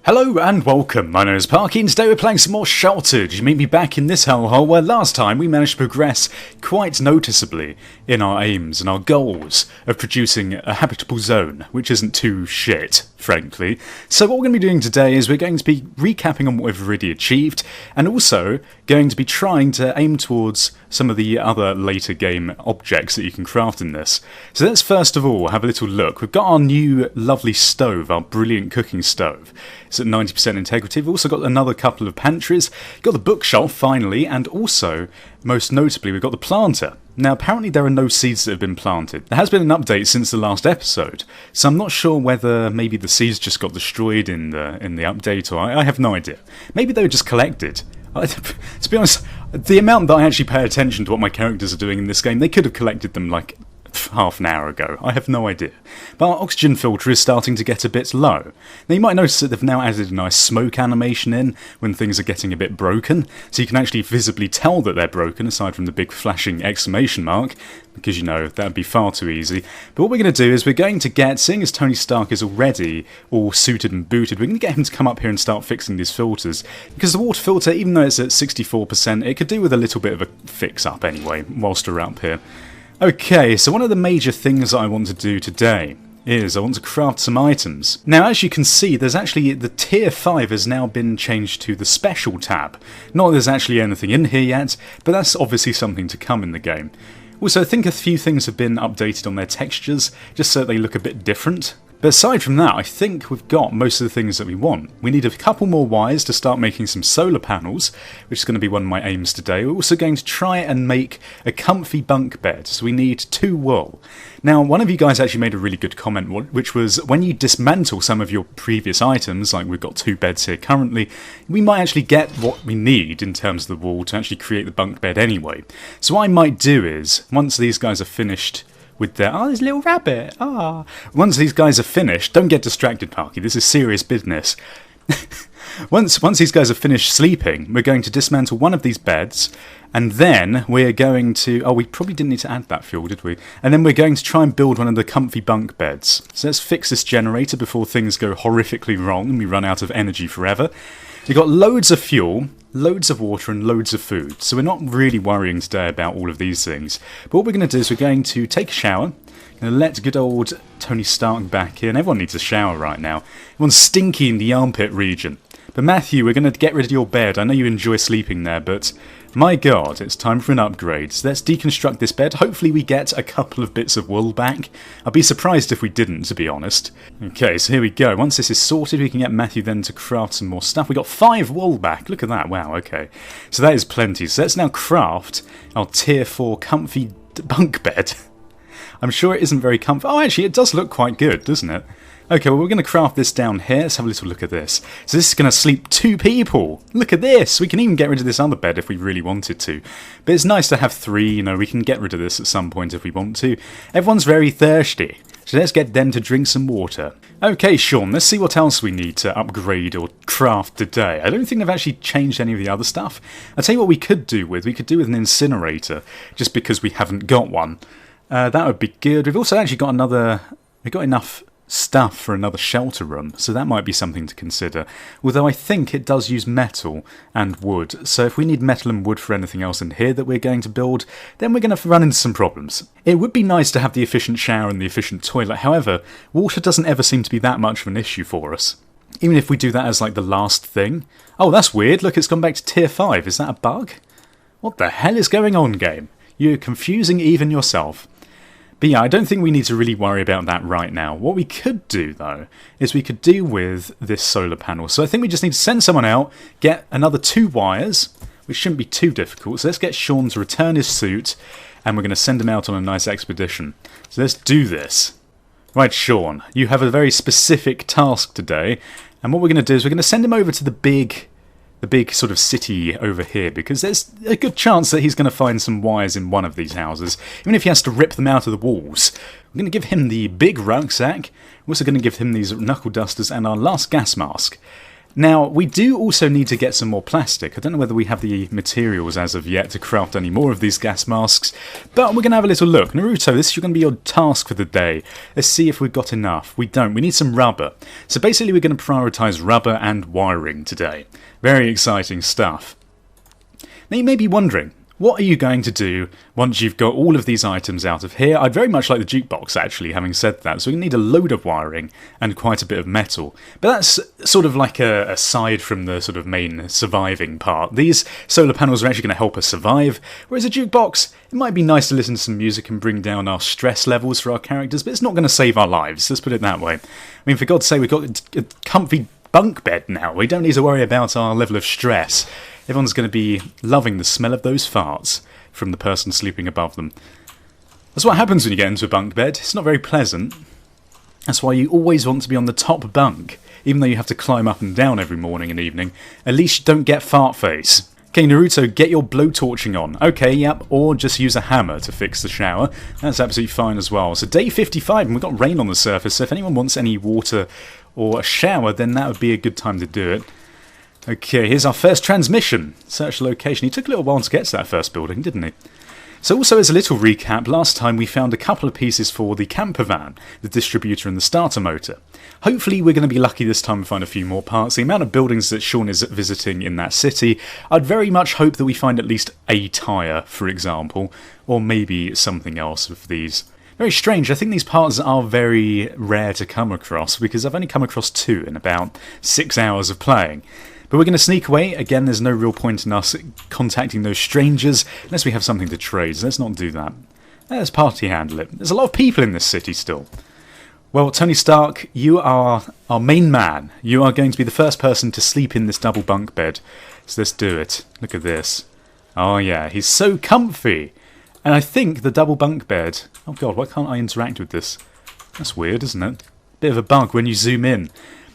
Hello and welcome, my name is Parky and today we're playing some more Sheltered. You meet me back in this hellhole where last time we managed to progress quite noticeably in our aims and our goals of producing a habitable zone, which isn't too shit, frankly. So what we're going to be doing today is we're going to be recapping on what we've already achieved and also going to be trying to aim towards some of the other later game objects that you can craft in this. So let's first of all have a little look. We've got our new lovely stove, our brilliant cooking stove. It's at 90% integrity. We've also got another couple of pantries. Got the bookshelf finally, and also, most notably, we've got the planter. Now apparently there are no seeds that have been planted. There has been an update since the last episode, so I'm not sure whether maybe the seeds just got destroyed in the update, or I have no idea. Maybe they were just collected. To be honest, the amount that I actually pay attention to what my characters are doing in this game, they could have collected them like half an hour ago. I have no idea. But our oxygen filter is starting to get a bit low. Now you might notice that they've now added a nice smoke animation in when things are getting a bit broken, so you can actually visibly tell that they're broken aside from the big flashing exclamation mark, because you know that would be far too easy. But what we're going to do is we're going to get, seeing as Tony Stark is already all suited and booted, we're going to get him to come up here and start fixing these filters, because the water filter, even though it's at 64%, it could do with a little bit of a fix up anyway whilst we're up here. Okay, so one of the major things that I want to do today is I want to craft some items. Now as you can see, there's actually, the tier 5 has now been changed to the special tab. Not that there's actually anything in here yet, but that's obviously something to come in the game. Also, I think a few things have been updated on their textures, just so they look a bit different. But aside from that, I think we've got most of the things that we want. We need a couple more wires to start making some solar panels, which is going to be one of my aims today. We're also going to try and make a comfy bunk bed, so we need 2 wool. Now, one of you guys actually made a really good comment, which was when you dismantle some of your previous items, like we've got 2 beds here currently, we might actually get what we need in terms of the wool to actually create the bunk bed anyway. So what I might do is, once these guys are finished with their, oh, there's a little rabbit, ah. Once these guys are finished, don't get distracted, Parky, this is serious business. Once these guys are finished sleeping, we're going to dismantle one of these beds, and then we're going to, oh, we probably didn't need to add that fuel, did we? And then we're going to try and build one of the comfy bunk beds. So let's fix this generator before things go horrifically wrong and we run out of energy forever. We've got loads of fuel, loads of water and loads of food, so we're not really worrying today about all of these things. But what we're going to do is we're going to take a shower, going to let good old Tony Stark back in. Everyone needs a shower right now. Everyone's stinky in the armpit region. But Matthew, we're going to get rid of your bed. I know you enjoy sleeping there, but my god, it's time for an upgrade. So let's deconstruct this bed. Hopefully we get a couple of bits of wool back. I'd be surprised if we didn't, to be honest. Okay, so here we go. Once this is sorted, we can get Matthew then to craft some more stuff. We got 5 wool back. Look at that. Wow, okay. So that is plenty. So let's now craft our tier 4 comfy bunk bed. I'm sure it isn't very comfy. Oh, actually, it does look quite good, doesn't it? Okay, well, we're going to craft this down here. Let's have a little look at this. So this is going to sleep 2 people. Look at this. We can even get rid of this other bed if we really wanted to. But it's nice to have 3, you know, we can get rid of this at some point if we want to. Everyone's very thirsty, so let's get them to drink some water. Okay, Sean, let's see what else we need to upgrade or craft today. I don't think they've actually changed any of the other stuff. I'll tell you what we could do with an incinerator, just because we haven't got one. That would be good. We've also actually got we've got enough stuff for another shelter room, so that might be something to consider. Although I think it does use metal and wood, so if we need metal and wood for anything else in here that we're going to build, then we're going to run into some problems. It would be nice to have the efficient shower and the efficient toilet, however, water doesn't ever seem to be that much of an issue for us. Even if we do that as like the last thing. Oh, that's weird, look, it's gone back to tier 5, is that a bug? What the hell is going on, game? You're confusing even yourself. But yeah, I don't think we need to really worry about that right now. What we could do, though, is we could do with this solar panel. So I think we just need to send someone out, get another 2 wires, which shouldn't be too difficult. So let's get Sean to return his suit, and we're going to send him out on a nice expedition. So let's do this. Right, Sean, you have a very specific task today, and what we're going to do is we're going to send him over to the big sort of city over here, because there's a good chance that he's going to find some wires in one of these houses, even if he has to rip them out of the walls. We're going to give him the big rucksack. We're also going to give him these knuckle dusters and our last gas mask. Now, we do also need to get some more plastic. I don't know whether we have the materials as of yet to craft any more of these gas masks, but we're going to have a little look. Naruto, this is going to be your task for the day. Let's see if we've got enough. We don't. We need some rubber. So basically we're going to prioritise rubber and wiring today. Very exciting stuff. Now you may be wondering, what are you going to do once you've got all of these items out of here? I'd very much like the jukebox, actually, having said that. So we need a load of wiring and quite a bit of metal. But that's sort of like a aside from the sort of main surviving part. These solar panels are actually going to help us survive, whereas a jukebox, it might be nice to listen to some music and bring down our stress levels for our characters, but it's not going to save our lives, let's put it that way. I mean, for God's sake, we've got a comfy bunk bed now. We don't need to worry about our level of stress. Everyone's going to be loving the smell of those farts from the person sleeping above them. That's what happens when you get into a bunk bed. It's not very pleasant. That's why you always want to be on the top bunk. Even though you have to climb up and down every morning and evening, at least you don't get fart face. Okay, Naruto, get your blowtorching on. Okay, yep, or just use a hammer to fix the shower. That's absolutely fine as well. So day 55, and we've got rain on the surface, so if anyone wants any water or a shower, then that would be a good time to do it. Okay, here's our first transmission. Search the location. He took a little while to get to that first building, didn't he? So also as a little recap, last time we found a couple of pieces for the camper van, the distributor and the starter motor. Hopefully we're going to be lucky this time and find a few more parts. The amount of buildings that Sean is visiting in that city, I'd very much hope that we find at least a tyre, for example, or maybe something else of these. Very strange, I think these parts are very rare to come across, because I've only come across 2 in about 6 hours of playing. But we're going to sneak away. Again, there's no real point in us contacting those strangers unless we have something to trade. So let's not do that. Let's party handle it. There's a lot of people in this city still. Well, Tony Stark, you are our main man. You are going to be the first person to sleep in this double bunk bed. So let's do it. Look at this. Oh yeah, he's so comfy. And I think the double bunk bed... Oh god, why can't I interact with this? That's weird, isn't it? Bit of a bug when you zoom in.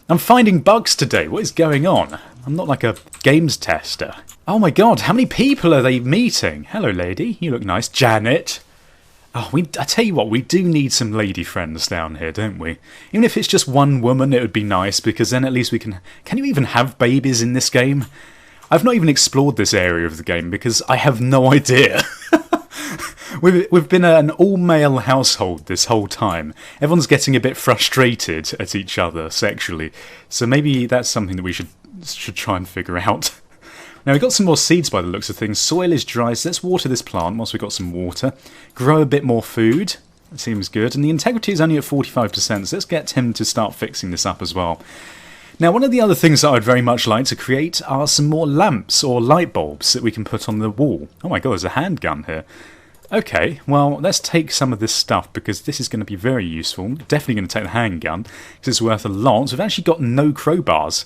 I'm finding bugs today. What is going on? I'm not like a games tester. Oh my god, how many people are they meeting? Hello, lady. You look nice. Janet. Oh, I tell you what, we do need some lady friends down here, don't we? Even if it's just one woman, it would be nice, because then at least we can... Can you even have babies in this game? I've not even explored this area of the game, because I have no idea. We've been an all-male household this whole time. Everyone's getting a bit frustrated at each other sexually, so maybe that's something that we should try and figure out. Now, we've got some more seeds by the looks of things. Soil is dry, so let's water this plant once we've got some water. Grow a bit more food. That seems good. And the integrity is only at 45%, so let's get him to start fixing this up as well. Now, one of the other things that I'd very much like to create are some more lamps or light bulbs that we can put on the wall. Oh my god, there's a handgun here. Okay, well, let's take some of this stuff, because this is going to be very useful. Definitely going to take the handgun, because it's worth a lot. We've actually got no crowbars,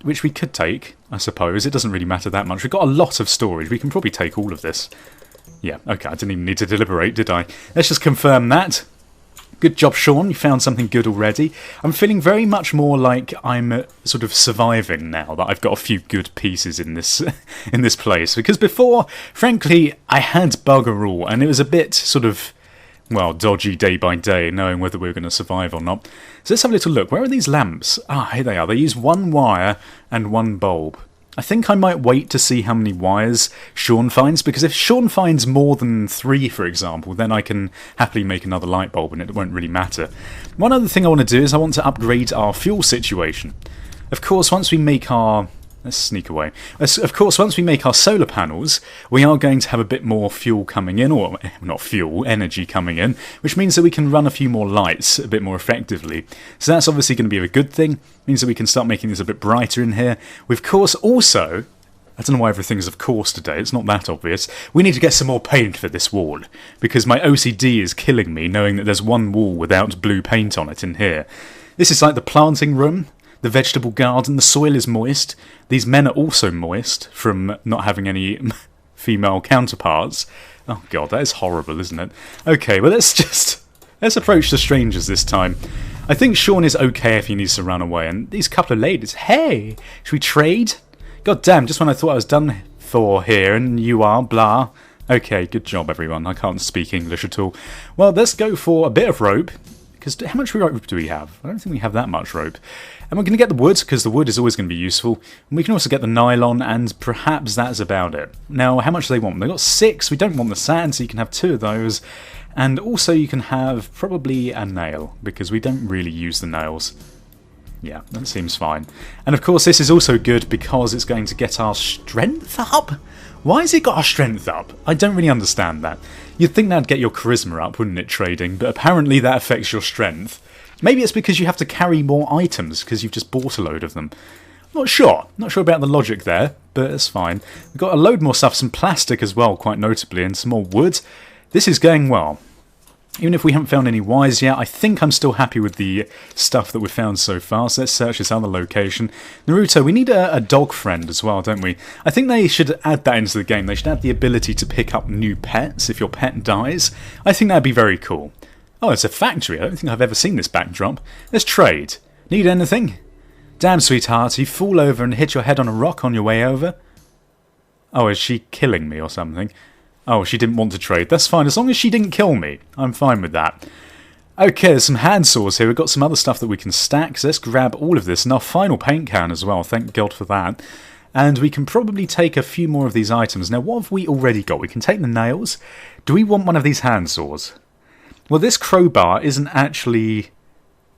which we could take, I suppose. It doesn't really matter that much. We've got a lot of storage. We can probably take all of this. Yeah, okay, I didn't even need to deliberate, did I? Let's just confirm that. Good job, Sean. You found something good already. I'm feeling very much more like I'm sort of surviving now that I've got a few good pieces in this in this place. Because before, frankly, I had bugger all, and it was a bit sort of, well, dodgy day by day, knowing whether we were going to survive or not. So let's have a little look. Where are these lamps? Ah, here they are. They use 1 wire and 1 bulb. I think I might wait to see how many wires Sean finds, because if Sean finds more than 3, for example, then I can happily make another light bulb and it won't really matter. One other thing I want to do is I want to upgrade our fuel situation. Of course, once we make our... Let's sneak away. Of course, once we make our solar panels, we are going to have a bit more fuel coming in, or not fuel, energy coming in, which means that we can run a few more lights a bit more effectively. So that's obviously going to be a good thing. It means that we can start making this a bit brighter in here. We, of course, also... I don't know why everything's of course today, it's not that obvious. We need to get some more paint for this wall, because my OCD is killing me knowing that there's one wall without blue paint on it in here. This is like the planting room. The vegetable garden, the soil is moist. These men are also moist from not having any female counterparts. Oh god, that is horrible, isn't it? Okay, well let's approach the strangers this time. I think Sean is okay if he needs to run away, and these couple of ladies, hey, should we trade? God damn, just when I thought I was done for here, and you are, blah. Okay, good job everyone, I can't speak English at all. Well, let's go for a bit of rope. Because how much rope do we have? I don't think we have that much rope. And we're going to get the wood, because the wood is always going to be useful. And we can also get the nylon, and perhaps that's about it. Now, how much do they want? They've got 6. We don't want the sand, so you can have 2 of those. And also you can have probably a nail, because we don't really use the nails. Yeah, that seems fine. And of course this is also good because it's going to get our strength up? Why has it got our strength up? I don't really understand that. You'd think that'd get your charisma up, wouldn't it, trading? But apparently that affects your strength. Maybe it's because you have to carry more items because you've just bought a load of them. Not sure. Not sure about the logic there, but it's fine. We've got a load more stuff, some plastic as well, quite notably, and some more wood. This is going well. Even if we haven't found any wires yet, I think I'm still happy with the stuff that we've found so far. So let's search this other location. Naruto, we need a dog friend as well, don't we? I think they should add that into the game. They should add the ability to pick up new pets if your pet dies. I think that'd be very cool. Oh, it's a factory. I don't think I've ever seen this backdrop. Let's trade. Need anything? Damn, sweetheart, you fall over and hit your head on a rock on your way over. Oh, is she killing me or something? Oh, she didn't want to trade. That's fine. As long as she didn't kill me, I'm fine with that. Okay, there's some hand saws here. We've got some other stuff that we can stack. So let's grab all of this. And our final paint can as well. Thank God for that. And we can probably take a few more of these items. Now, what have we already got? We can take the nails. Do we want one of these hand saws? Well, this crowbar isn't actually...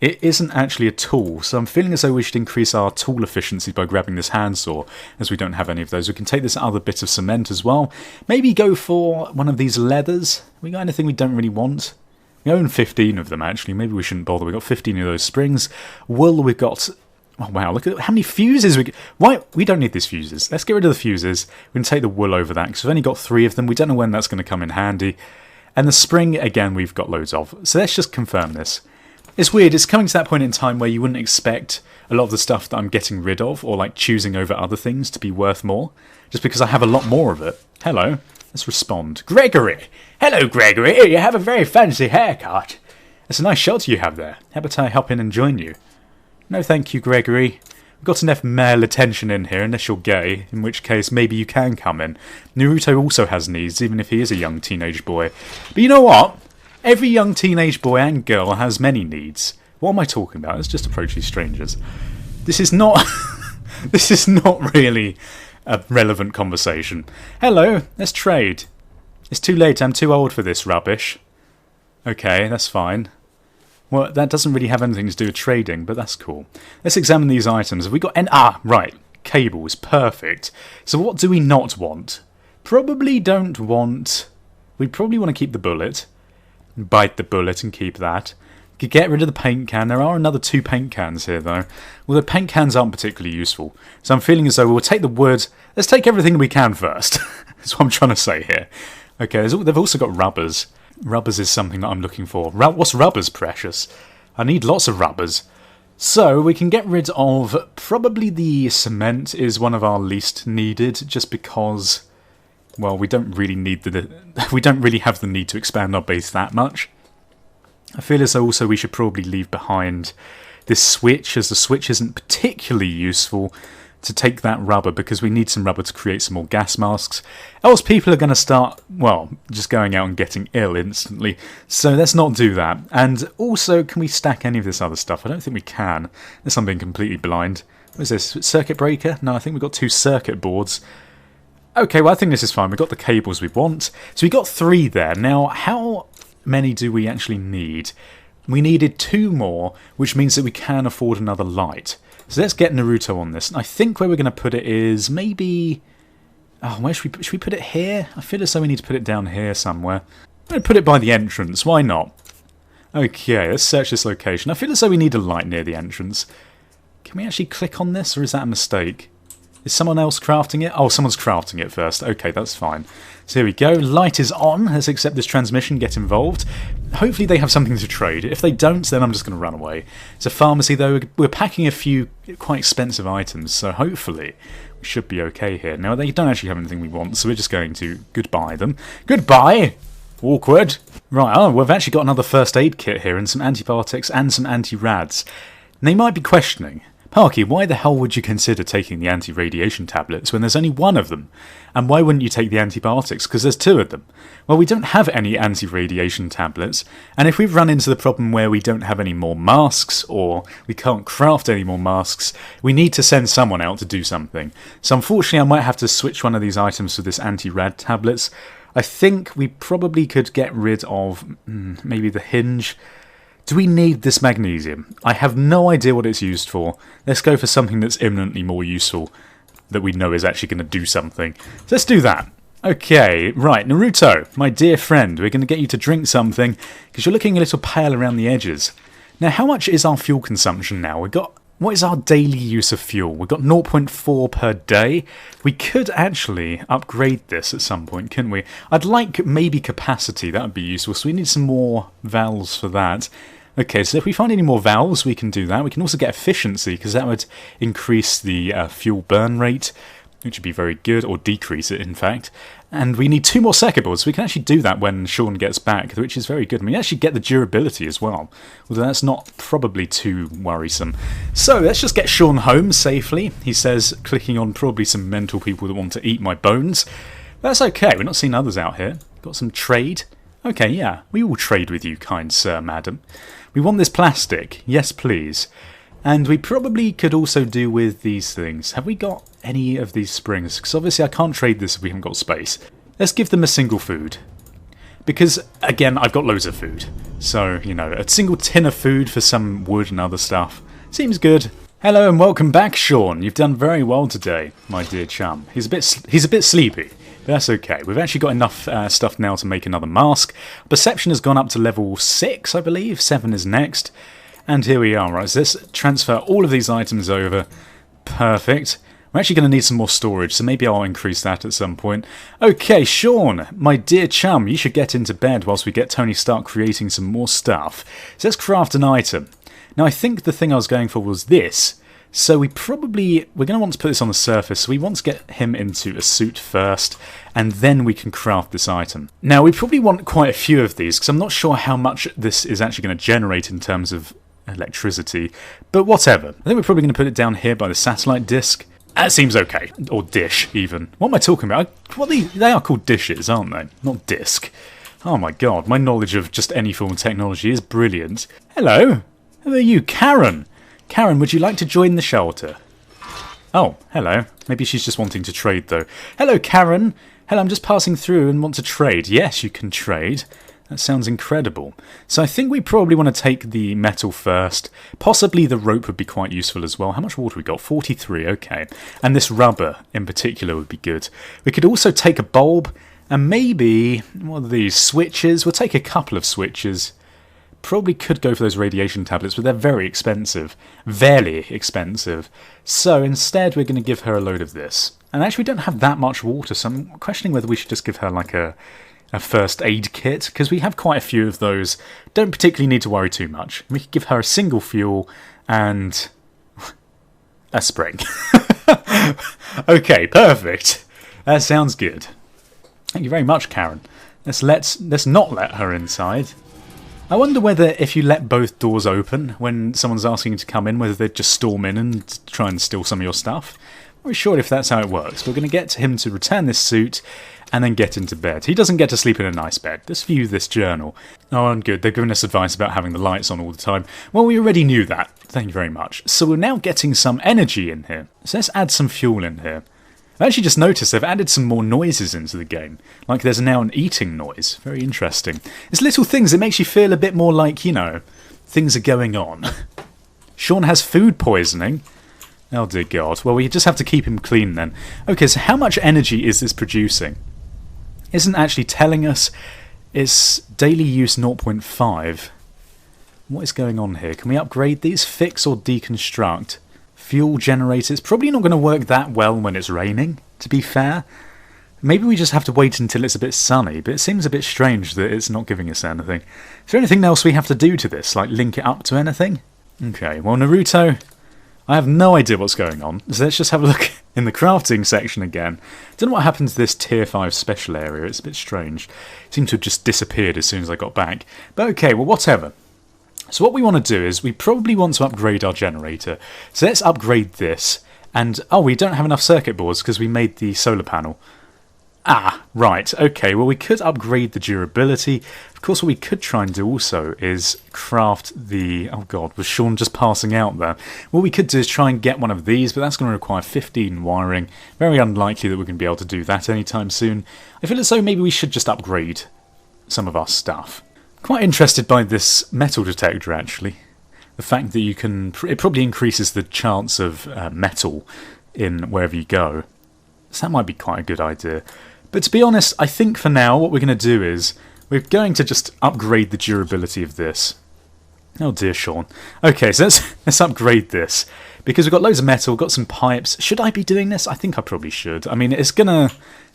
It isn't actually a tool, so I'm feeling as though we should increase our tool efficiency by grabbing this handsaw, as we don't have any of those. We can take this other bit of cement as well. Maybe go for one of these leathers. We got anything we don't really want? We own 15 of them, actually. Maybe we shouldn't bother. We've got 15 of those springs. Wool, we've got... Oh, wow, look at how many fuses we get. Why? We don't need these fuses. Let's get rid of the fuses. We can take the wool over that, because we've only got 3 of them. We don't know when that's going to come in handy. And the spring, again, we've got loads of. So let's just confirm this. It's weird, it's coming to that point in time where you wouldn't expect a lot of the stuff that I'm getting rid of, or like choosing over other things, to be worth more, just because I have a lot more of it. Hello, let's respond. Gregory! Hello, Gregory! You have a very fancy haircut. It's a nice shelter you have there. How about I hop in and join you? No thank you, Gregory. We've got enough male attention in here, unless you're gay, in which case maybe you can come in. Naruto also has needs, even if he is a young teenage boy. But you know what? Every young teenage boy and girl has many needs. What am I talking about? Let's just approach these strangers. This is not... this is not really a relevant conversation. Hello, let's trade. It's too late, I'm too old for this rubbish. Okay, that's fine. Well, that doesn't really have anything to do with trading, but that's cool. Let's examine these items. Have we got any... Ah, right. Cables, perfect. So what do we not want? Probably don't want... We probably want to keep the bullet. Bite the bullet and keep that. Could get rid of the paint can. There are another 2 paint cans here, though. Well, the paint cans aren't particularly useful. So I'm feeling as though we'll take the wood. Let's take everything we can first. That's what I'm trying to say here. Okay, they've also got rubbers. Rubbers is something that I'm looking for. What's rubbers, precious? I need lots of rubbers. So we can get rid of... Probably the cement is one of our least needed, just because... Well, we don't really need we don't really have the need to expand our base that much. I feel as though also we should probably leave behind this switch, as the switch isn't particularly useful to take that rubber, because we need some rubber to create some more gas masks. Else people are going to start, well, just going out and getting ill instantly. So let's not do that. And also, can we stack any of this other stuff? I don't think we can. There's something completely blind. What is this? Circuit breaker? No, I think we've got 2 circuit boards. Okay, well, I think this is fine. We've got the cables we want. So we got 3 there. Now, how many do we actually need? We needed 2 more, which means that we can afford another light. So let's get Naruto on this. I think where we're going to put it is maybe... Oh, where should we put it here? I feel as though we need to put it down here somewhere. I'm going to put it by the entrance. Why not? Okay, let's search this location. I feel as though we need a light near the entrance. Can we actually click on this, or is that a mistake? Is someone else crafting it? Oh, someone's crafting it first. Okay, that's fine. So here we go. Light is on. Let's accept this transmission, get involved. Hopefully they have something to trade. If they don't, then I'm just going to run away. It's a pharmacy, though. We're packing a few quite expensive items, so hopefully we should be okay here. Now, they don't actually have anything we want, so we're just going to goodbye them. Goodbye! Awkward. Right, oh, we've actually got another first aid kit here, and some antibiotics and some anti-rads. They might be questioning, Parky, why the hell would you consider taking the anti-radiation tablets when there's only one of them? And why wouldn't you take the antibiotics? Because there's two of them. Well, we don't have any anti-radiation tablets, and if we've run into the problem where we don't have any more masks, or we can't craft any more masks, we need to send someone out to do something. So unfortunately I might have to switch one of these items for this anti-rad tablets. I think we probably could get rid of maybe the hinge. Do we need this magnesium? I have no idea what it's used for. Let's go for something that's imminently more useful, that we know is actually going to do something. So let's do that. Okay, right, Naruto, my dear friend, we're going to get you to drink something, because you're looking a little pale around the edges. Now, how much is our fuel consumption now? What is our daily use of fuel? We've got 0.4 per day. We could actually upgrade this at some point, couldn't we? I'd like maybe capacity, that would be useful, so we need some more valves for that. Okay, so if we find any more valves, we can do that. We can also get efficiency, because that would increase the fuel burn rate, which would be very good, or decrease it, in fact. And we need 2 more circuit boards, so we can actually do that when Sean gets back, which is very good. And we actually get the durability as well, although that's not probably too worrisome. So let's just get Sean home safely. He says, clicking on probably some mental people that want to eat my bones. That's okay, we're not seeing others out here. Got some trade. Okay, yeah, we will trade with you, kind sir, madam. We want this plastic. Yes, please. And we probably could also do with these things. Have we got any of these springs? Because obviously I can't trade this if we haven't got space. Let's give them a single food. Because, again, I've got loads of food. So, you know, a single tin of food for some wood and other stuff. Seems good. Hello and welcome back, Sean. You've done very well today, my dear chum. He's a bit sleepy. But that's okay. We've actually got enough stuff now to make another mask. Perception has gone up to level 6, I believe. 7 is next. And here we are, right? So let's transfer all of these items over. Perfect. We're actually going to need some more storage, so maybe I'll increase that at some point. Okay, Sean, my dear chum, you should get into bed whilst we get Tony Stark creating some more stuff. So let's craft an item. Now, I think the thing I was going for was this. So we're going to want to put this on the surface, so we want to get him into a suit first, and then we can craft this item. Now, we probably want quite a few of these, because I'm not sure how much this is actually going to generate in terms of electricity, but whatever. I think we're probably going to put it down here by the satellite disk. That seems okay. Or dish, even. What am I talking about? They are called dishes, aren't they? Not disk. Oh my god, my knowledge of just any form of technology is brilliant. Hello. Who are you? Karen. Karen, would you like to join the shelter? Oh, hello. Maybe she's just wanting to trade, though. Hello, Karen. Hello, I'm just passing through and want to trade. Yes, you can trade. That sounds incredible. So I think we probably want to take the metal first. Possibly the rope would be quite useful as well. How much water we got? 43, okay. And this rubber in particular would be good. We could also take a bulb and maybe, what are these, switches? We'll take a couple of switches. Probably could go for those radiation tablets, but they're very expensive. Very expensive. So instead we're going to give her a load of this. And actually we don't have that much water, so I'm questioning whether we should just give her like a first aid kit, because we have quite a few of those. Don't particularly need to worry too much. We could give her a single fuel and a spring. Okay, perfect. That sounds good. Thank you very much, Karen. Let's not let her inside. I wonder whether if you let both doors open when someone's asking you to come in, whether they'd just storm in and try and steal some of your stuff. I'm not really sure if that's how it works. We're going to get him to return this suit and then get into bed. He doesn't get to sleep in a nice bed. Let's view this journal. Oh, and good. They've given us advice about having the lights on all the time. Well, we already knew that. Thank you very much. So we're now getting some energy in here. So let's add some fuel in here. I actually just noticed they've added some more noises into the game. Like there's now an eating noise. Very interesting. It's little things that makes you feel a bit more like, you know, things are going on. Sean has food poisoning. Oh dear God. Well, we just have to keep him clean then. Okay, so how much energy is this producing? Isn't actually telling us. It's daily use 0.5. What is going on here? Can we upgrade these? Fix or deconstruct? Fuel generators. Probably not going to work that well when it's raining, to be fair. Maybe we just have to wait until it's a bit sunny, but it seems a bit strange that it's not giving us anything. Is there anything else we have to do to this? Like link it up to anything? Okay, well Naruto, I have no idea what's going on, so let's just have a look in the crafting section again. Don't know what happened to this tier 5 special area, it's a bit strange. It seemed to have just disappeared as soon as I got back. But okay, well whatever. So what we want to do is we probably want to upgrade our generator. So let's upgrade this. And, oh, we don't have enough circuit boards because we made the solar panel. Ah, right, okay, well we could upgrade the durability. Of course what we could try and do also is craft the... Oh god, was Sean just passing out there? What we could do is try and get one of these, but that's going to require 15 wiring. Very unlikely that we're going to be able to do that anytime soon. I feel as though maybe we should just upgrade some of our stuff. Quite interested by this metal detector actually. The fact that you can... It probably increases the chance of metal in wherever you go. So that might be quite a good idea. But to be honest, I think for now what we're going to do is we're going to just upgrade the durability of this. Oh dear, Sean. Okay, so let's upgrade this. Because we've got loads of metal, got some pipes. Should I be doing this? I think I probably should. I mean, it's gonna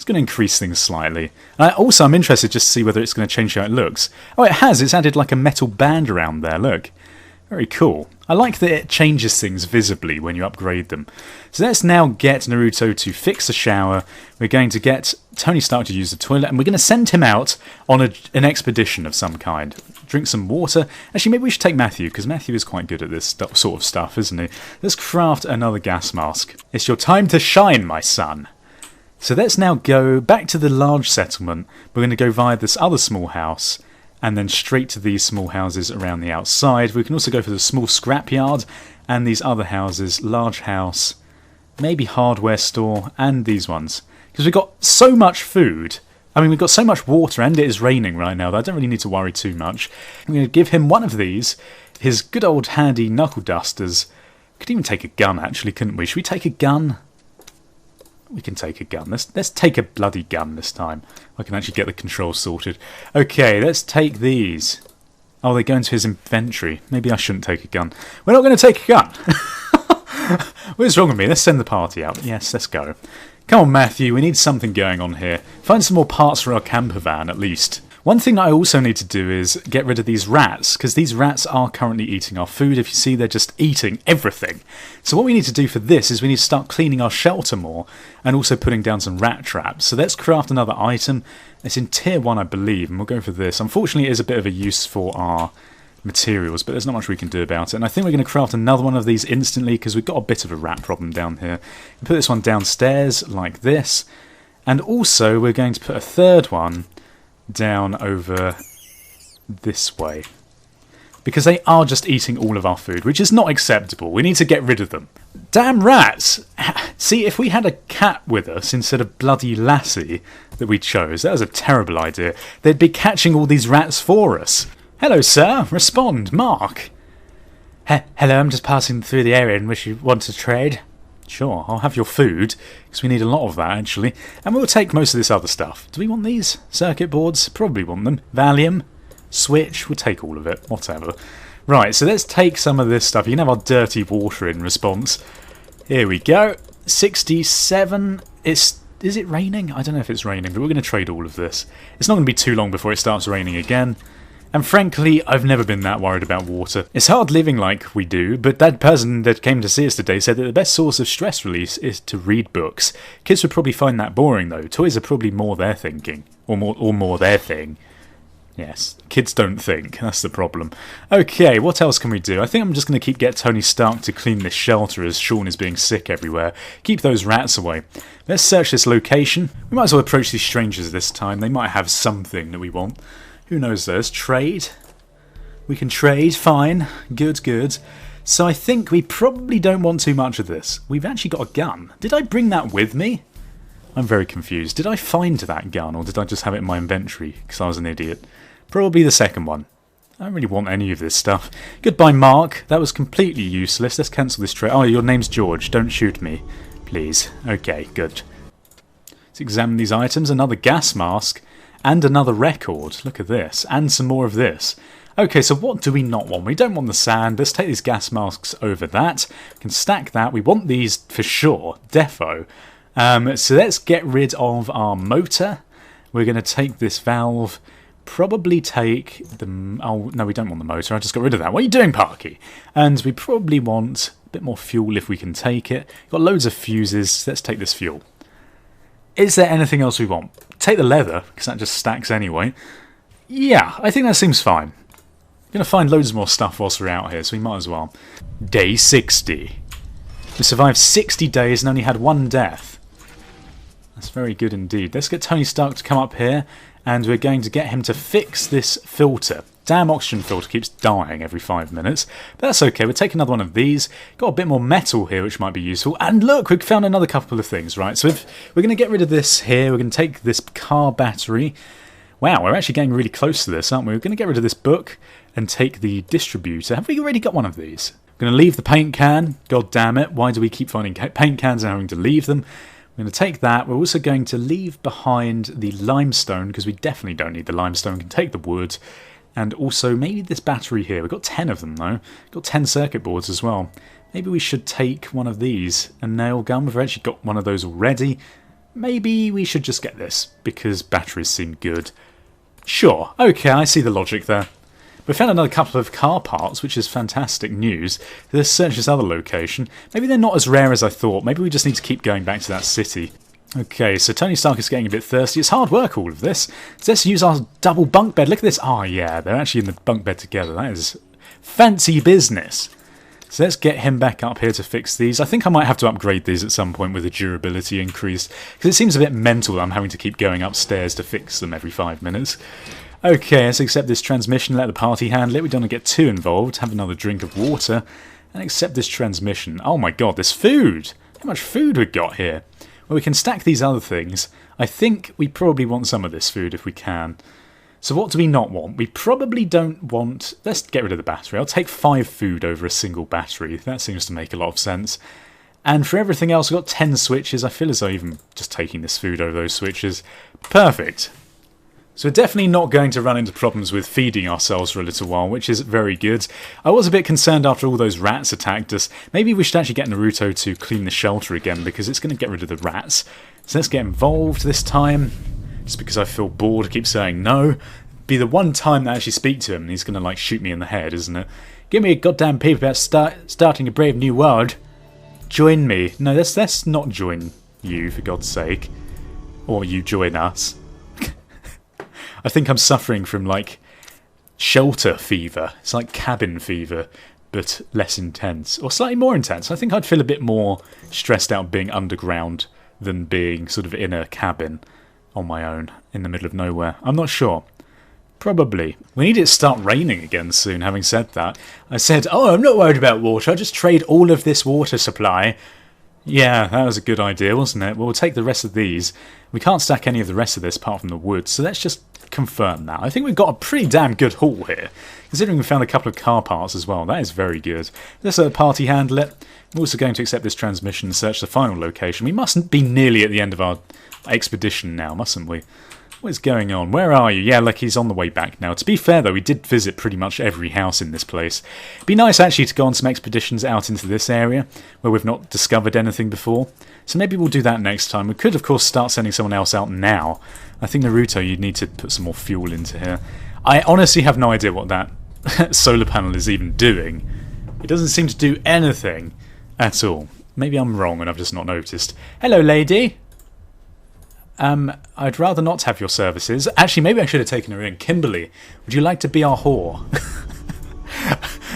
increase things slightly. Also, I'm interested just to see whether it's going to change how it looks. Oh, it has. It's added like a metal band around there, look. Very cool. I like that it changes things visibly when you upgrade them. So let's now get Naruto to fix a shower. We're going to get Tony Stark to use the toilet, and we're going to send him out on an expedition of some kind. Drink some water. Actually, maybe we should take Matthew, because Matthew is quite good at this sort of stuff, isn't he? Let's craft another gas mask. It's your time to shine, my son. So let's now go back to the large settlement. We're going to go via this other small house, and then straight to these small houses around the outside. We can also go for the small scrapyard and these other houses, large house, maybe hardware store, and these ones. Because we've got so much food. I mean, we've got so much water, and it is raining right now that I don't really need to worry too much. I'm going to give him one of these, his good old handy knuckle dusters. Could even take a gun, actually, couldn't we? Should we take a gun? We can take a gun. Let's take a bloody gun this time. I can actually get the controls sorted. Okay, let's take these. Oh, they go into his inventory. Maybe I shouldn't take a gun. We're not going to take a gun. What's wrong with me? Let's send the party out. Yes, let's go. Come on, Matthew. We need something going on here. Find some more parts for our camper van, at least. One thing that I also need to do is get rid of these rats, because these rats are currently eating our food. If you see, they're just eating everything. So what we need to do for this is we need to start cleaning our shelter more, and also putting down some rat traps. So let's craft another item. It's in tier 1, I believe, and we'll go for this. Unfortunately, it is a bit of a use for our materials, but there's not much we can do about it. And I think we're going to craft another one of these instantly, because we've got a bit of a rat problem down here. We'll put this one downstairs, like this. And also, we're going to put a third one down over this way, because they are just eating all of our food, which is not acceptable. We need to get rid of them. Damn rats! See, if we had a cat with us instead of bloody Lassie that we chose, that was a terrible idea. They'd be catching all these rats for us. Hello, sir. Respond, Mark. Hello, I'm just passing through the area in which you want to trade. Sure, I'll have your food, because we need a lot of that, actually. And we'll take most of this other stuff. Do we want these? Circuit boards? Probably want them. Valium? Switch? We'll take all of it. Whatever. Right, so let's take some of this stuff. You can have our dirty water in response. Here we go. 67. Is it raining? I don't know if it's raining, but we're going to trade all of this. It's not going to be too long before it starts raining again. And frankly, I've never been that worried about water. It's hard living like we do, but that person that came to see us today said that the best source of stress release is to read books. Kids would probably find that boring though. Toys are probably more their thinking. Or more their thing. Yes, kids don't think. That's the problem. Okay, what else can we do? I think I'm just going to get Tony Stark to clean this shelter as Sean is being sick everywhere. Keep those rats away. Let's search this location. We might as well approach these strangers this time. They might have something that we want. Who knows those? Trade? We can trade, fine. Good, good. So I think we probably don't want too much of this. We've actually got a gun. Did I bring that with me? I'm very confused. Did I find that gun, or did I just have it in my inventory because I was an idiot? Probably the second one. I don't really want any of this stuff. Goodbye, Mark. That was completely useless. Let's cancel this trade. Oh, your name's George. Don't shoot me. Please. Okay, good. Let's examine these items. Another gas mask. And another record. Look at this. And some more of this. Okay, so what do we not want? We don't want the sand. Let's take these gas masks over that. We can stack that. We want these for sure. Defo. So let's get rid of our motor. We're going to take this valve. Probably take the... Oh, no, we don't want the motor. I just got rid of that. What are you doing, Parky? And we probably want a bit more fuel if we can take it. Got loads of fuses. Let's take this fuel. Is there anything else we want? Take the leather, because that just stacks anyway. Yeah, I think that seems fine. Gonna find loads more stuff whilst we're out here, so we might as well. Day 60. We survived 60 days and only had 1 death. That's very good indeed. Let's get Tony Stark to come up here, and we're going to get him to fix this filter. Damn oxygen filter keeps dying every 5 minutes. But that's okay, we'll take another one of these. Got a bit more metal here, which might be useful. And look, we've found another couple of things, right? So we're going to get rid of this here. We're going to take this car battery. Wow, we're actually getting really close to this, aren't we? We're going to get rid of this book and take the distributor. Have we already got one of these? We're going to leave the paint can. God damn it, why do we keep finding paint cans and having to leave them? We're going to take that. We're also going to leave behind the limestone, because we definitely don't need the limestone. We can take the wood. And also, maybe this battery here. We've got 10 of them, though. We've got 10 circuit boards as well. Maybe we should take one of these. A nail gun. We've actually got one of those already. Maybe we should just get this, because batteries seem good. Sure. Okay, I see the logic there. We found another couple of car parts, which is fantastic news. Let's search this other location. Maybe they're not as rare as I thought. Maybe we just need to keep going back to that city. Okay, so Tony Stark is getting a bit thirsty. It's hard work, all of this. So let's use our double bunk bed. Look at this. Oh, yeah, they're actually in the bunk bed together. That is fancy business. So let's get him back up here to fix these. I think I might have to upgrade these at some point with a durability increase, because it seems a bit mental that I'm having to keep going upstairs to fix them every 5 minutes. Okay, let's accept this transmission, let the party handle it. We don't want to get too involved. Have another drink of water and accept this transmission. Oh my god, there's food! How much food we've got here? Well, we can stack these other things. I think we probably want some of this food if we can. So what do we not want? We probably don't want... Let's get rid of the battery. I'll take 5 food over a single battery. That seems to make a lot of sense. And for everything else, we've got 10 switches. I feel as though even just taking this food over those switches. Perfect. So we're definitely not going to run into problems with feeding ourselves for a little while, which is very good. I was a bit concerned after all those rats attacked us. Maybe we should actually get Naruto to clean the shelter again, because it's going to get rid of the rats. So let's get involved this time. Just because I feel bored, I keep saying no. Be the one time that I actually speak to him, and he's going to like shoot me in the head, isn't it? Give me a goddamn peep about starting a brave new world. Join me. No, let's not join you, for God's sake. Or you join us. I think I'm suffering from, like, shelter fever. It's like cabin fever, but less intense. Or slightly more intense. I think I'd feel a bit more stressed out being underground than being sort of in a cabin on my own in the middle of nowhere. I'm not sure. Probably. We need it to start raining again soon, having said that. I said, oh, I'm not worried about water. I'll just trade all of this water supply. Yeah, that was a good idea, wasn't it? Well, we'll take the rest of these. We can't stack any of the rest of this apart from the wood, so let's just confirm that. I think we've got a pretty damn good haul here, considering we found a couple of car parts as well. That is very good. Let's let the party handle it. We're also going to accept this transmission and search the final location. We mustn't be nearly at the end of our expedition now, mustn't we? What is going on? Where are you? Yeah, look, he's on the way back now. To be fair, though, we did visit pretty much every house in this place. It'd be nice, actually, to go on some expeditions out into this area, where we've not discovered anything before. So maybe we'll do that next time. We could, of course, start sending someone else out now. I think, Naruto, you'd need to put some more fuel into here. I honestly have no idea what that solar panel is even doing. It doesn't seem to do anything at all. Maybe I'm wrong and I've just not noticed. Hello, lady. I'd rather not have your services. Actually, maybe I should have taken her in. Kimberly, would you like to be our whore?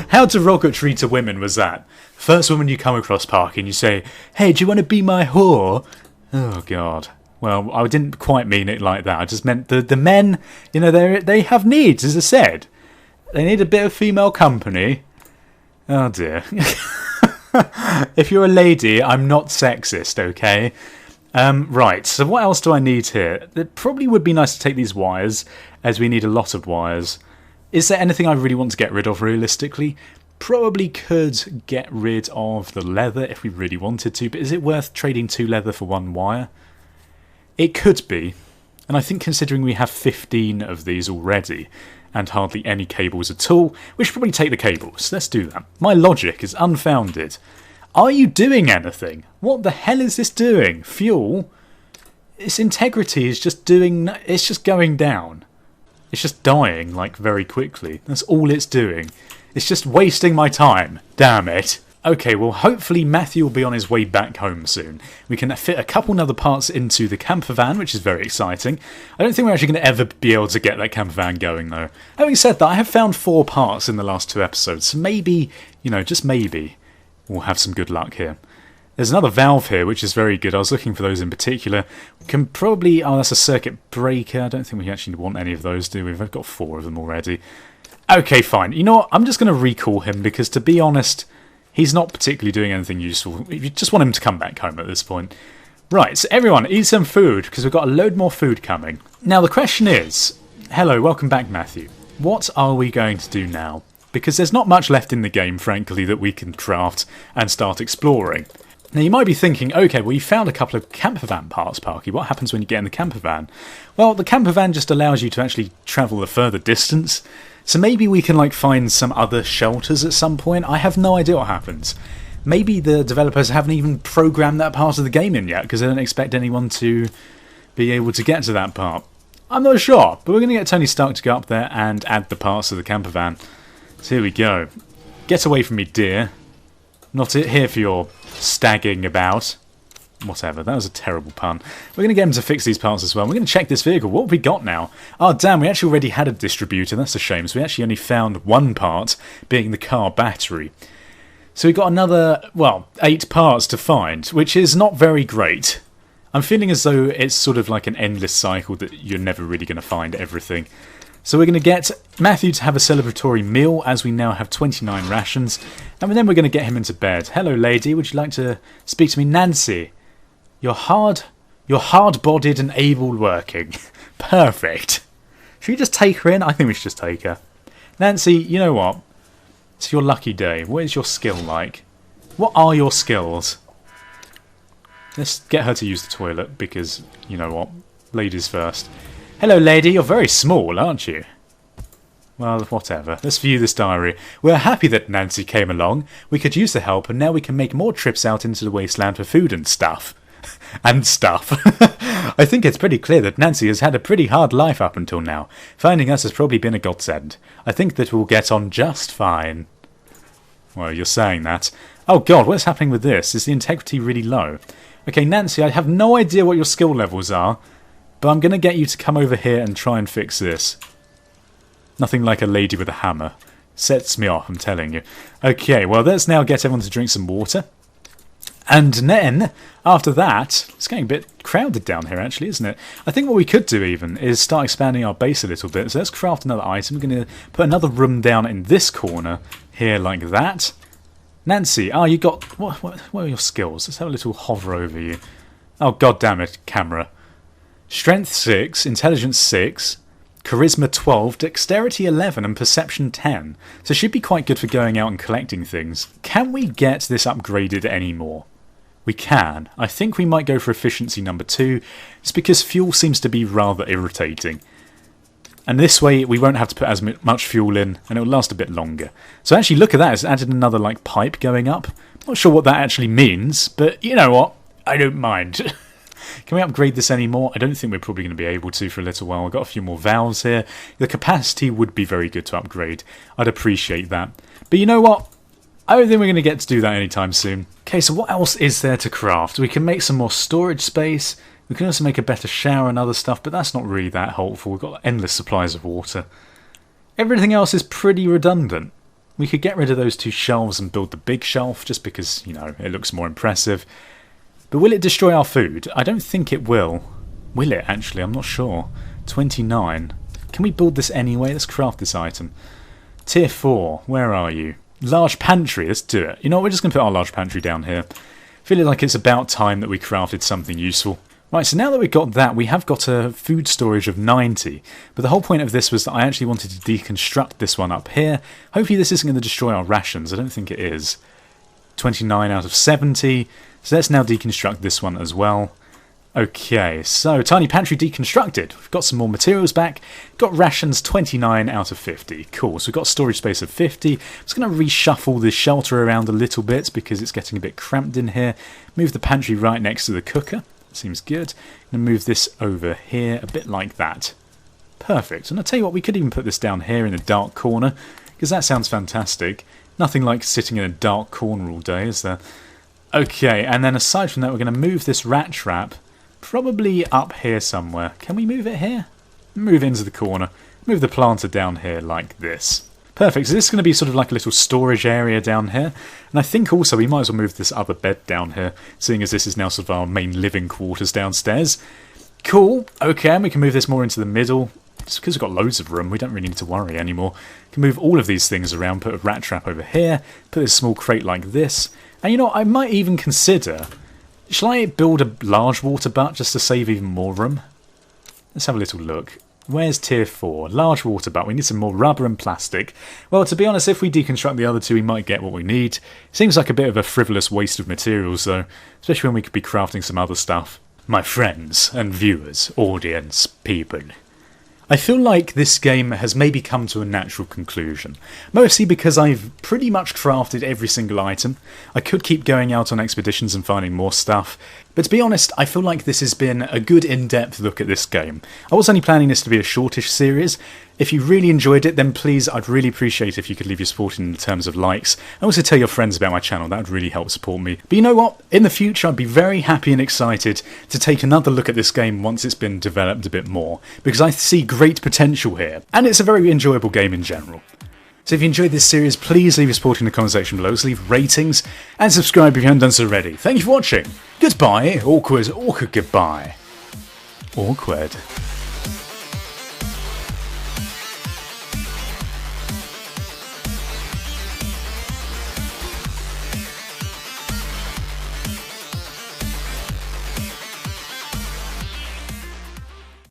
How derogatory to women was that? First woman you come across, Parky, and you say, hey, do you want to be my whore? Oh, God. Well, I didn't quite mean it like that. I just meant the men, you know, they have needs, as I said. They need a bit of female company. Oh, dear. If you're a lady, I'm not sexist, okay? Right, so what else do I need here? It probably would be nice to take these wires, as we need a lot of wires. Is there anything I really want to get rid of, realistically? Probably could get rid of the leather if we really wanted to, but is it worth trading 2 leather for 1 wire? It could be, and I think considering we have 15 of these already, and hardly any cables at all, we should probably take the cables. Let's do that. My logic is unfounded. Are you doing anything? What the hell is this doing? Fuel? Its integrity is just doing... It's just going down. It's just dying, like, very quickly. That's all it's doing. It's just wasting my time. Damn it. Okay, well hopefully Matthew will be on his way back home soon. We can fit a couple other parts into the camper van, which is very exciting. I don't think we're actually going to ever be able to get that camper van going though. Having said that, I have found 4 parts in the last 2 episodes, so maybe, you know, just maybe, we'll have some good luck here. There's another valve here, which is very good. I was looking for those in particular. We can probably... Oh, that's a circuit breaker. I don't think we actually want any of those, do we? We've got 4 of them already. Okay, fine. You know what? I'm just going to recall him because, to be honest, he's not particularly doing anything useful. You just want him to come back home at this point. Right, so everyone, eat some food because we've got a load more food coming. Now, the question is... Hello, welcome back, Matthew. What are we going to do now? Because there's not much left in the game, frankly, that we can craft and start exploring. Now you might be thinking, okay, well you found a couple of camper van parts, Parky. What happens when you get in the camper van? Well, the camper van just allows you to actually travel a further distance. So maybe we can like find some other shelters at some point. I have no idea what happens. Maybe the developers haven't even programmed that part of the game in yet because they don't expect anyone to be able to get to that part. I'm not sure, but we're going to get Tony Stark to go up there and add the parts of the camper van. So here we go. Get away from me, dear. Not here for your stagging about. Whatever, that was a terrible pun. We're going to get him to fix these parts as well. We're going to check this vehicle. What have we got now? Oh, damn, we actually already had a distributor. That's a shame. So we actually only found 1 part, being the car battery. So we've got another, well, 8 parts to find, which is not very great. I'm feeling as though it's sort of like an endless cycle that you're never really going to find everything. So we're going to get Matthew to have a celebratory meal, as we now have 29 rations. And then we're going to get him into bed. Hello, lady. Would you like to speak to me? Nancy, you're hard-bodied and able-working. Perfect. Should we just take her in? I think we should just take her. Nancy, you know what? It's your lucky day. What is your skill like? What are your skills? Let's get her to use the toilet, because, you know what? Ladies first. Hello, lady. You're very small, aren't you? Well, whatever. Let's view this diary. We're happy that Nancy came along. We could use the help, and now we can make more trips out into the wasteland for food and stuff. And stuff. I think it's pretty clear that Nancy has had a pretty hard life up until now. Finding us has probably been a godsend. I think that we'll get on just fine. Well, you're saying that. Oh god, what's happening with this? Is the integrity really low? Okay, Nancy, I have no idea what your skill levels are, but I'm going to get you to come over here and try and fix this. Nothing like a lady with a hammer. Sets me off, I'm telling you. Okay, well, let's now get everyone to drink some water. And then, after that, it's getting a bit crowded down here, actually, isn't it? I think what we could do, even, is start expanding our base a little bit. So let's craft another item. We're going to put another room down in this corner, here, like that. Nancy, you got... What are your skills? Let's have a little hover over you. Oh, god damn it, camera. Strength 6, Intelligence 6, Charisma 12, Dexterity 11 and Perception 10. So should be quite good for going out and collecting things. Can we get this upgraded anymore? We can. I think we might go for Efficiency number 2, just because fuel seems to be rather irritating. And this way we won't have to put as much fuel in and it will last a bit longer. So actually look at that, it's added another like pipe going up. Not sure what that actually means, but you know what? I don't mind. Can we upgrade this anymore? I don't think we're probably going to be able to for a little while. We've got a few more valves here. The capacity would be very good to upgrade. I'd appreciate that. But you know what? I don't think we're going to get to do that anytime soon. Okay, so what else is there to craft? We can make some more storage space. We can also make a better shower and other stuff, but that's not really that helpful. We've got endless supplies of water. Everything else is pretty redundant. We could get rid of those 2 shelves and build the big shelf, just because, you know, it looks more impressive. But will it destroy our food? I don't think it will. Will it, actually? I'm not sure. 29. Can we build this anyway? Let's craft this item. Tier 4. Where are you? Large pantry. Let's do it. You know what? We're just going to put our large pantry down here. Feeling like it's about time that we crafted something useful. Right, so now that we've got that, we have got a food storage of 90. But the whole point of this was that I actually wanted to deconstruct this one up here. Hopefully this isn't going to destroy our rations. I don't think it is. 29 out of 70. So let's now deconstruct this one as well. Okay, so tiny pantry deconstructed. We've got some more materials back. Got rations 29 out of 50. Cool, so we've got storage space of 50. I'm just going to reshuffle this shelter around a little bit because it's getting a bit cramped in here. Move the pantry right next to the cooker. Seems good. I'm going to move this over here a bit like that. Perfect. And I'll tell you what, we could even put this down here in the dark corner because that sounds fantastic. Nothing like sitting in a dark corner all day, is there? Okay, and then aside from that, we're going to move this rat trap probably up here somewhere. Can we move it here? Move into the corner. Move the planter down here like this. Perfect, so this is going to be sort of like a little storage area down here. And I think also we might as well move this other bed down here, seeing as this is now sort of our main living quarters downstairs. Cool, okay, and we can move this more into the middle. Just because we've got loads of room, we don't really need to worry anymore. We can move all of these things around, put a rat trap over here, put a small crate like this. And you know, I might even consider, shall I build a large water butt just to save even more room? Let's have a little look. Where's tier 4? Large water butt. We need some more rubber and plastic. Well, to be honest, if we deconstruct the other two, we might get what we need. Seems like a bit of a frivolous waste of materials, though, especially when we could be crafting some other stuff. My friends and viewers, audience, people. I feel like this game has maybe come to a natural conclusion, mostly because I've pretty much crafted every single item. I could keep going out on expeditions and finding more stuff, but to be honest, I feel like this has been a good in-depth look at this game. I was only planning this to be a shortish series. If you really enjoyed it, then please, I'd really appreciate if you could leave your support in terms of likes, and also tell your friends about my channel. That would really help support me. But you know what? In the future, I'd be very happy and excited to take another look at this game once it's been developed a bit more, because I see great potential here, and it's a very enjoyable game in general. So if you enjoyed this series, please leave your support in the comment section below, so leave ratings, and subscribe if you haven't done so already. Thank you for watching. Goodbye. Awkward goodbye. Awkward.